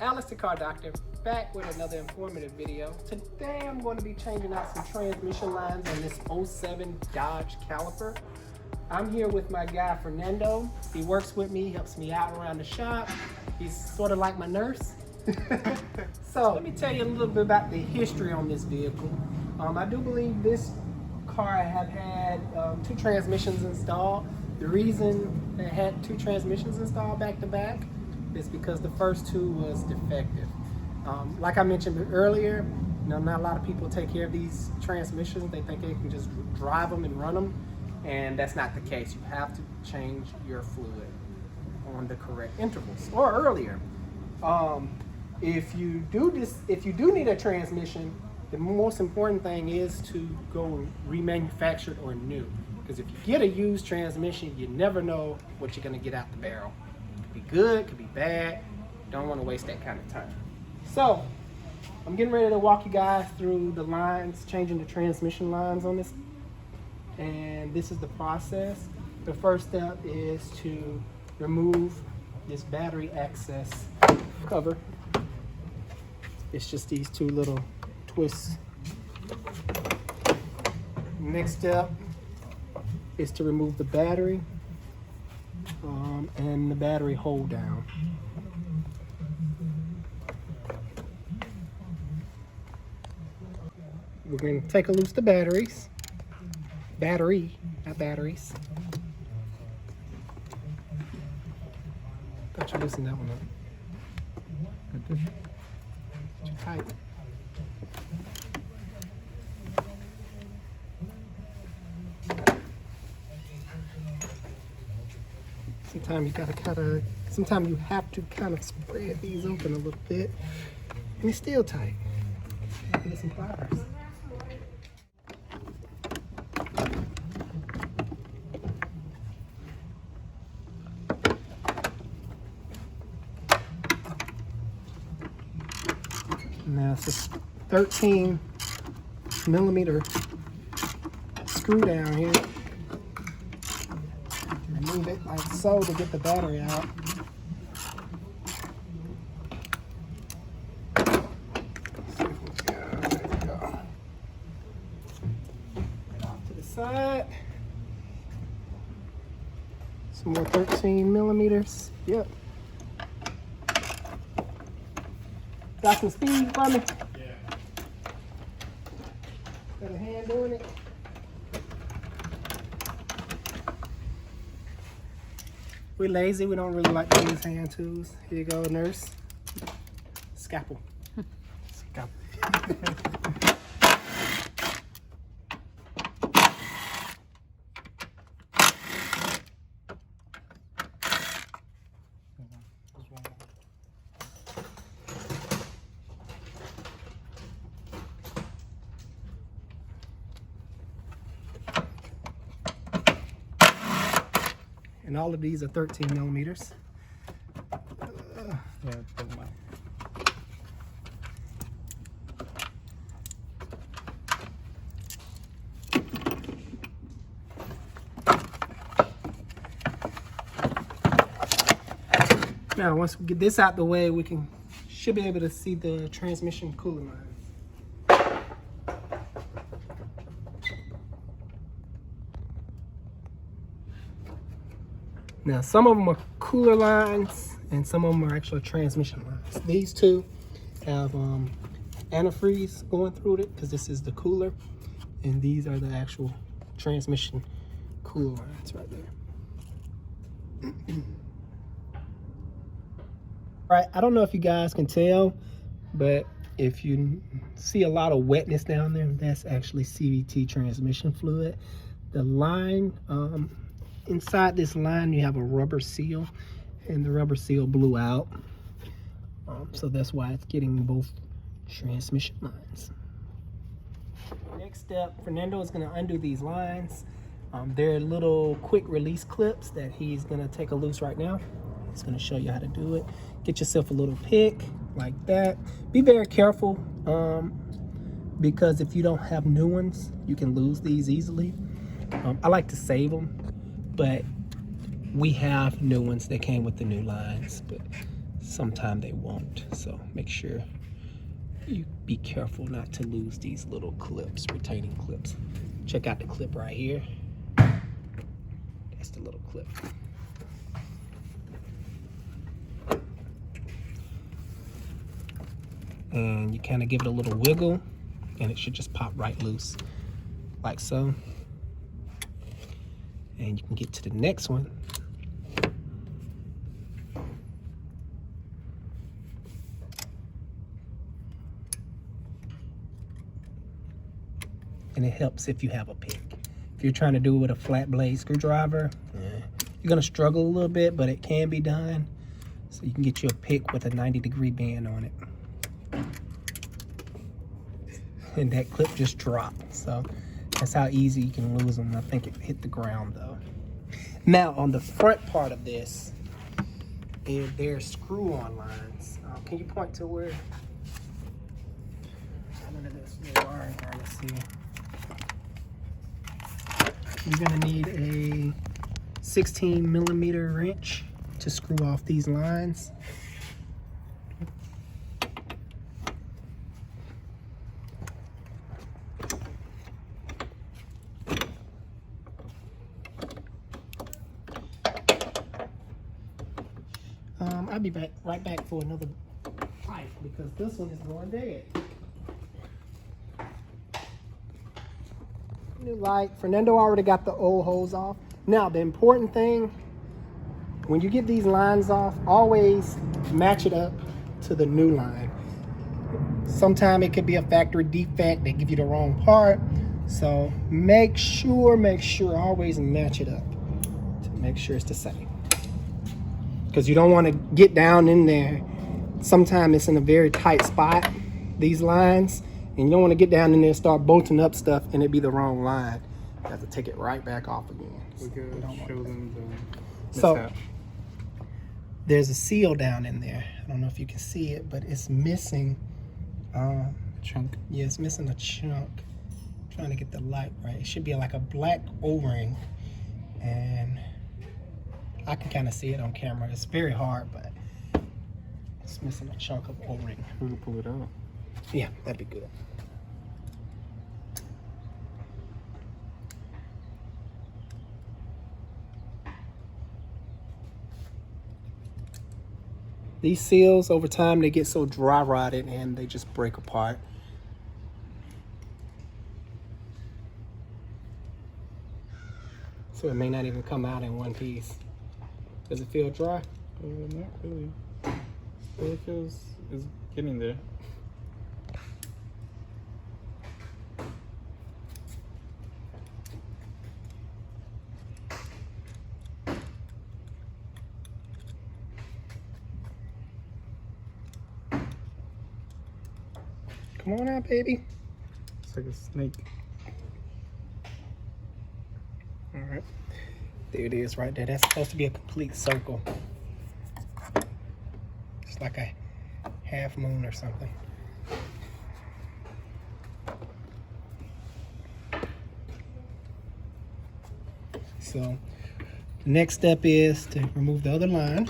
Alex the Car Doctor, back with another informative video. Today I'm going to be changing out some transmission lines on this 07 Dodge Caliper. I'm here with my guy Fernando. He works with me, helps me out around the shop. He's sort of like my nurse. So let me tell you a little bit about the history on this vehicle. I do believe this car have had 2 transmissions installed. The reason it had 2 transmissions installed back to back is because the first 2 was defective. Like I mentioned earlier, not a lot of people take care of these transmissions. They think they can just drive them and run them, and that's not the case. You have to change your fluid on the correct intervals or earlier. If you do need a transmission, the most important thing is to go remanufactured or new. Because if you get a used transmission, you never know what you're gonna get out the barrel. It could be good, it could be bad. Don't want to waste that kind of time. So I'm getting ready to walk you guys through the lines, changing the transmission lines on this. And this is the process. The first step is to remove this battery access cover. It's just these 2 little twists. Next step is to remove the battery and the battery hold down. We're going to take loose the batteries. Battery, not batteries. Got you loosen that one up. Too tight. Sometimes you have to kind of spread these open a little bit, and it's still tight. Get some pliers. Now it's a 13 millimeter screw down here. Remove it like so to get the battery out. There we go. Off to the side. Some more 13 millimeters. Yep. Got some speed for me? Yeah. Got a hand doing it? We're lazy. We don't really like to use hand tools. Here you go, nurse. Scalpel. Scalpel. And all of these are 13 millimeters. Now, once we get this out the way, we should be able to see the transmission cooler lines. Now, some of them are cooler lines, and some of them are actual transmission lines. These 2 have antifreeze going through it, because this is the cooler, and these are the actual transmission cooler lines right there. Right, I don't know if you guys can tell, but if you see a lot of wetness down there, that's actually CVT transmission fluid. The line, inside this line, you have a rubber seal, and the rubber seal blew out. So that's why it's getting both transmission lines. Next step, Fernando is going to undo these lines. They're little quick release clips that he's going to take loose right now. He's going to show you how to do it. Get yourself a little pick like that. Be very careful because if you don't have new ones, you can lose these easily. I like to save them, but we have new ones that came with the new lines. But Sometimes they won't, so make sure you be careful not to lose these little clips, retaining clips. Check out the clip right here. That's the little clip. And you kind of give it a little wiggle and it should just pop right loose like so. And you can get to the next one. And it helps if you have a pick. If you're trying to do it with a flat blade screwdriver, you're gonna struggle a little bit, but it can be done. So you can get you a pick with a 90-degree bend on it. And that clip just dropped. So that's how easy you can lose them. I think it hit the ground though. Now on the front part of this, there's screw-on lines. Can you point to where? Under this wiring harness here. You're gonna need a 16mm wrench to screw off these lines. I'll be right back for another pipe because this one is going dead. New light. Fernando already got the old hose off. Now the important thing, when you get these lines off, always match it up to the new line. Sometimes it could be a factory defect, they give you the wrong part. So make sure, always match it up to make sure it's the same. Because you don't want to get down in there. Sometimes it's in a very tight spot, these lines. And you don't want to get down in there and start bolting up stuff and it be the wrong line. You have to take it right back off again. We could show them the so mishap. There's a seal down in there. I don't know if you can see it, but it's missing a chunk. Yeah, it's missing a chunk. I'm trying to get the light right. It should be like a black O-ring. And I can kind of see it on camera. It's very hard, but it's missing a chunk of O-ring. We can pull it out. Yeah, that'd be good. These seals, over time, they get so dry rotted and they just break apart. So it may not even come out in one piece. Does it feel dry? Not really. It feels it's getting there. Come on out, baby. It's like a snake. All right. There it is right there. That's supposed to be a complete circle. It's like a half moon or something. So the next step is to remove the other line.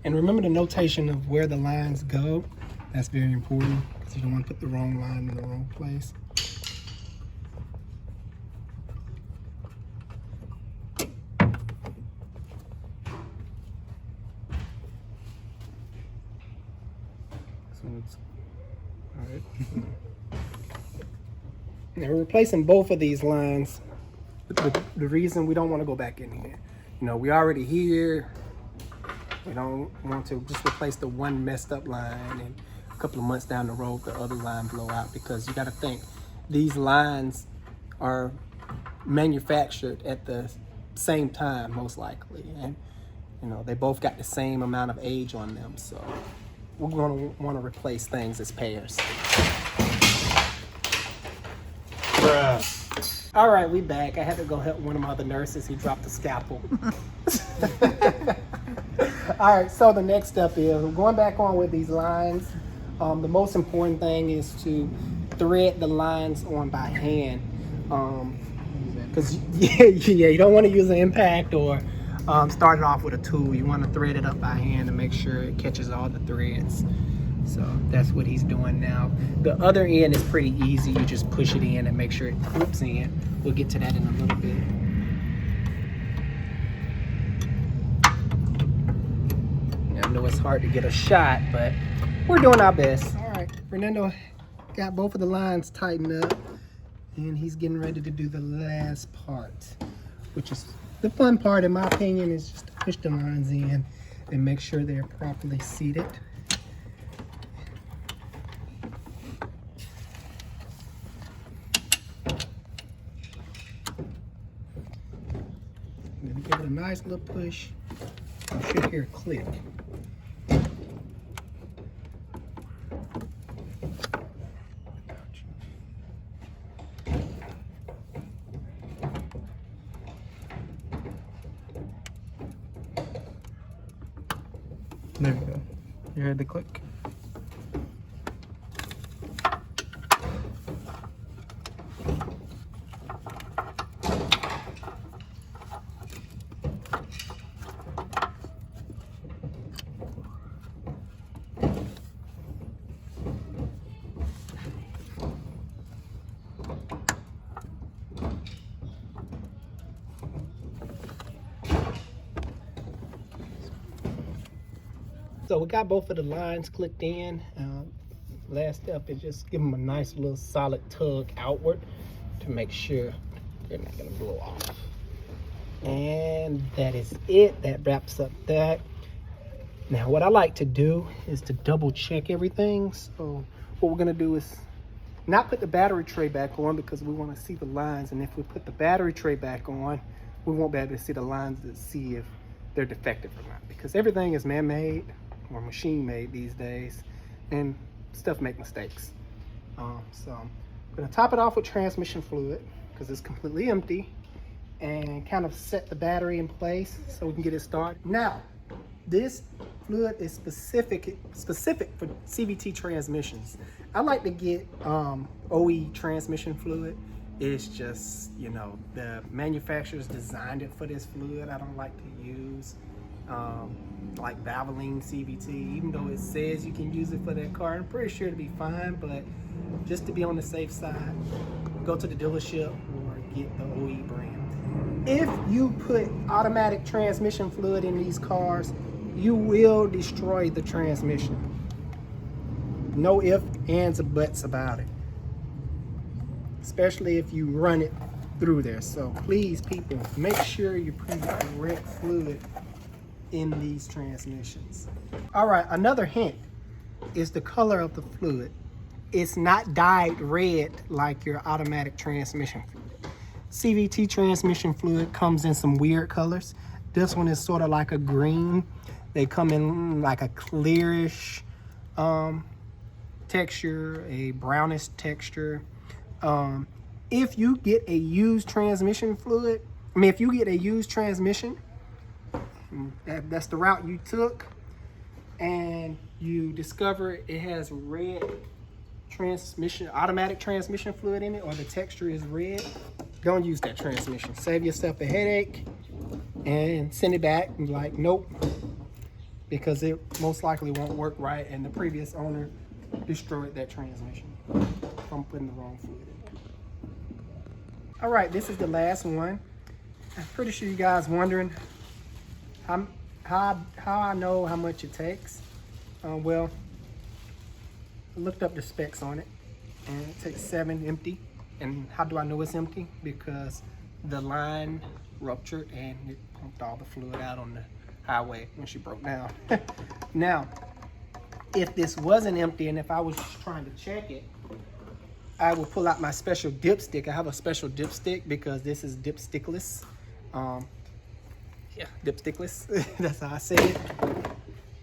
And remember the notation of where the lines go. That's very important because you don't want to put the wrong line in the wrong place. So it's all right. Now we're replacing both of these lines. The reason we don't want to go back in here, you know, we already here. We don't want to just replace the one messed up line and a couple of months down the road the other line blow out, because you got to think these lines are manufactured at the same time most likely, and you know they both got the same amount of age on them, so we're going to want to replace things as pairs. Bruh. All right, we back. I had to go help one of my other nurses. He dropped the scalpel. All right, so the next step is we're going back on with these lines. The most important thing is to thread the lines on by hand. Because you don't want to use an impact or Start it off with a tool. You want to thread it up by hand to make sure it catches all the threads. So that's what he's doing now. The other end is pretty easy. You just push it in and make sure it clips in. We'll get to that in a little bit. I know it's hard to get a shot, but we're doing our best. All right, Fernando got both of the lines tightened up, and he's getting ready to do the last part, which is the fun part, in my opinion, is just to push the lines in and make sure they're properly seated. And then give it a nice little push. You should hear a click. There we go. You heard the click? So we got both of the lines clicked in. Last step is just give them a nice little solid tug outward to make sure they're not gonna blow off. And that is it. That wraps up that. Now what I like to do is to double check everything. So what we're gonna do is not put the battery tray back on because we want to see the lines. And if we put the battery tray back on, we won't be able to see the lines to see if they're defective or not, because everything is man-made or machine-made these days, and stuff make mistakes. So I'm gonna top it off with transmission fluid because it's completely empty, and kind of set the battery in place so we can get it started. Now, this fluid is specific for CVT transmissions. I like to get OE transmission fluid. It's just, you know, the manufacturers designed it for this fluid. I don't like to use like Valvoline CVT, even though it says you can use it for that car. I'm pretty sure it'll be fine, but just to be on the safe side, go to the dealership or get the OE brand. If you put automatic transmission fluid in these cars, you will destroy the transmission. No ifs, ands, or buts about it. Especially if you run it through there. So please, people, make sure you put the correct fluid in these transmissions. All right, another hint is the color of the fluid. It's not dyed red like your automatic transmission fluid. CVT transmission fluid comes in some weird colors. This one is sort of like a green. They come in like a clearish texture, a brownish texture. If you get a used transmission fluid, if you get a used transmission, that's the route you took, and you discover it has red transmission, automatic transmission fluid in it, or the texture is red, don't use that transmission. Save yourself a headache and send it back and be like, nope, because it most likely won't work right, and the previous owner destroyed that transmission from putting the wrong fluid in there. All right, this is the last one. I'm pretty sure you guys wondering how I know how much it takes. Well, I looked up the specs on it, and it takes 7 empty. And how do I know it's empty? Because the line ruptured and it pumped all the fluid out on the highway when she broke down. Now, if this wasn't empty and if I was just trying to check it, I would pull out my special dipstick. I have a special dipstick because this is dipstickless. Yeah, dipstickless. That's how I say it.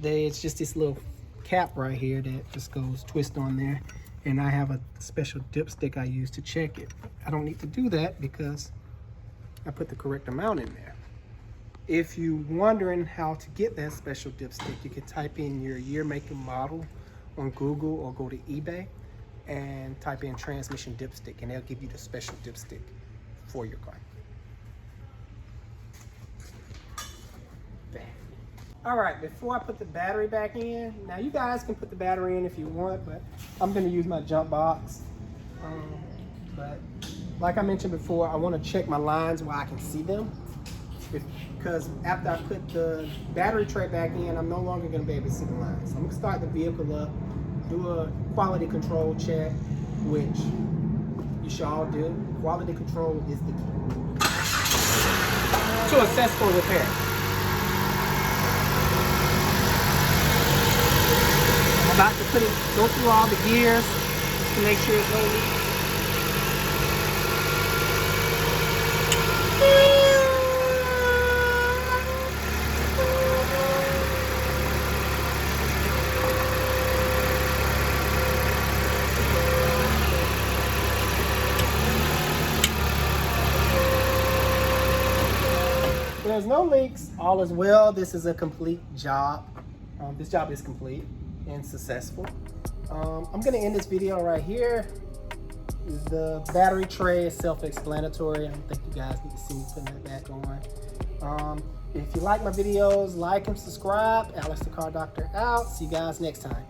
It's just this little cap right here that just goes twist on there, and I have a special dipstick I use to check it. I don't need to do that because I put the correct amount in there. If you're wondering how to get that special dipstick, you can type in your year, make, and model on Google, or go to eBay and type in transmission dipstick, and they'll give you the special dipstick for your car. All right, before I put the battery back in, now you guys can put the battery in if you want, but I'm gonna use my jump box. But like I mentioned before, I wanna check my lines while I can see them. Because after I put the battery tray back in, I'm no longer gonna be able to see the lines. So I'm gonna start the vehicle up, do a quality control check, which you should all do. Quality control is the key to a successful repair. I'm about to go through all the gears just to make sure it's no leaks. There's no leaks, all is well. This is a complete job. This job is complete and successful. I'm gonna end this video right here. The battery tray is self-explanatory. I don't think you guys need to see me putting that back on. If you like my videos, like and subscribe. Alex the Car Doctor out. See you guys next time.